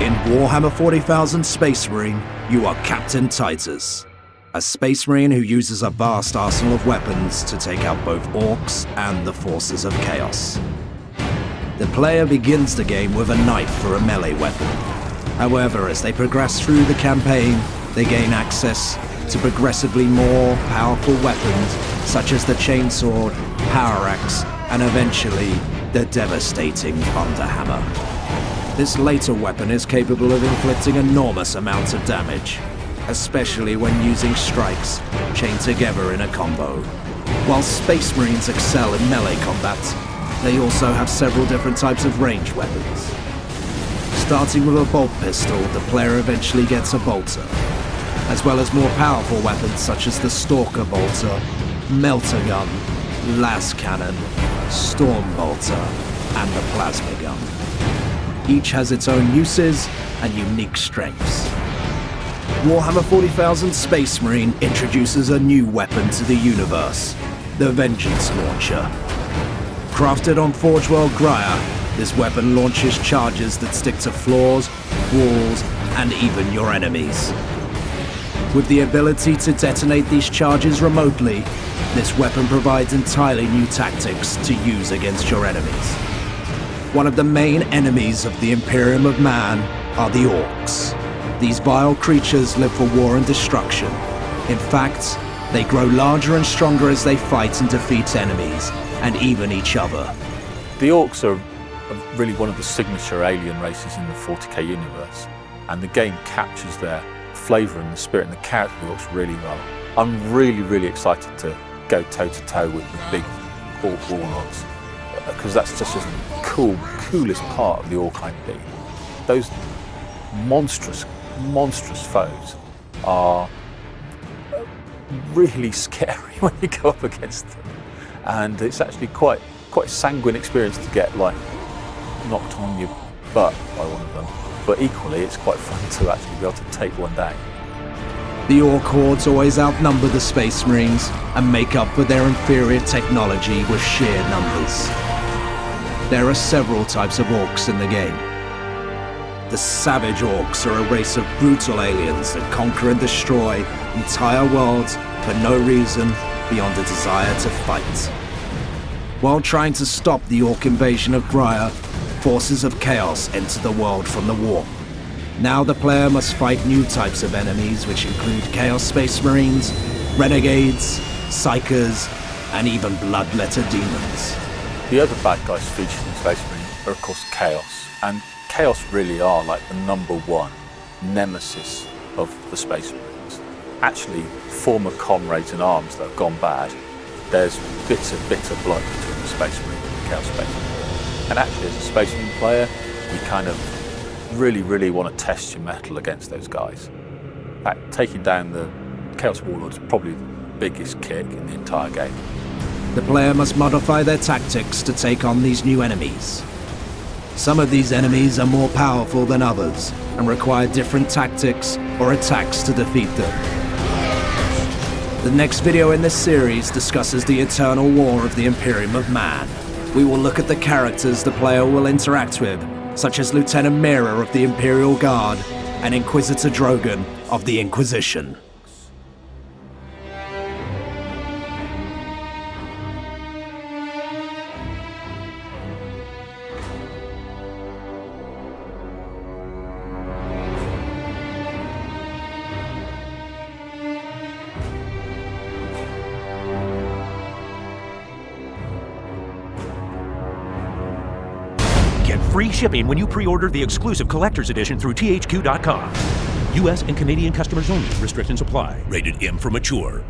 In Warhammer 40,000 Space Marine, you are Captain Titus, a Space Marine who uses a vast arsenal of weapons to take out both orcs and the forces of chaos. The player begins the game with a knife for a melee weapon. However, as they progress through the campaign, they gain access to progressively more powerful weapons such as the chainsword, power axe, and eventually the devastating thunderhammer. This later weapon is capable of inflicting enormous amounts of damage, especially when using strikes chained together in a combo. While Space Marines excel in melee combat, they also have several different types of ranged weapons. Starting with a bolt pistol, the player eventually gets a bolter, as well as more powerful weapons such as the Stalker Bolter, Melter Gun, Las Cannon, Storm Bolter, and the Plasma Gun. Each has its own uses and unique strengths. Warhammer 40,000 Space Marine introduces a new weapon to the universe, the Vengeance Launcher. Crafted on Forge World Graia, this weapon launches charges that stick to floors, walls, and even your enemies. With the ability to detonate these charges remotely, this weapon provides entirely new tactics to use against your enemies. One of the main enemies of the Imperium of Man are the Orcs. These vile creatures live for war and destruction. In fact, they grow larger and stronger as they fight and defeat enemies, and even each other. The Orcs are really one of the signature alien races in the 40k universe, and the game captures their flavour and the spirit and the character of the Orcs really well. I'm really excited to go toe-to-toe with the big Orc warlords, because that's just the coolest part of the Orc IP. Those monstrous foes are really scary when you go up against them, and it's actually quite a sanguine experience to get like knocked on your butt by one of them, but equally it's quite fun to actually be able to take one down. The Orc hordes always outnumber the Space Marines and make up for their inferior technology with sheer numbers. There are several types of Orcs in the game. The Savage Orcs are a race of brutal aliens that conquer and destroy entire worlds for no reason beyond a desire to fight. While trying to stop the Orc invasion of Graia, forces of chaos enter the world from the warp. Now the player must fight new types of enemies, which include Chaos Space Marines, Renegades, Psychers, and even Bloodletter Demons. The other bad guys featured in Space Marine are of course Chaos, and Chaos really are like the #1 nemesis of the Space Marines. Actually, former comrades in arms that have gone bad, there's bits of bitter blood between the Space Marine and the Chaos Space Marine. And actually, as a Space Marine player, you kind of really want to test your mettle against those guys. In fact, taking down the Chaos Warlord is probably the biggest kick in the entire game. The player must modify their tactics to take on these new enemies. Some of these enemies are more powerful than others and require different tactics or attacks to defeat them. The next video in this series discusses the eternal war of the Imperium of Man. We will look at the characters the player will interact with, such as Lieutenant Mira of the Imperial Guard and Inquisitor Drogon of the Inquisition. Get free shipping when you pre-order the exclusive collector's edition through THQ.com. U.S. and Canadian customers only. Restrictions apply. Rated M for mature.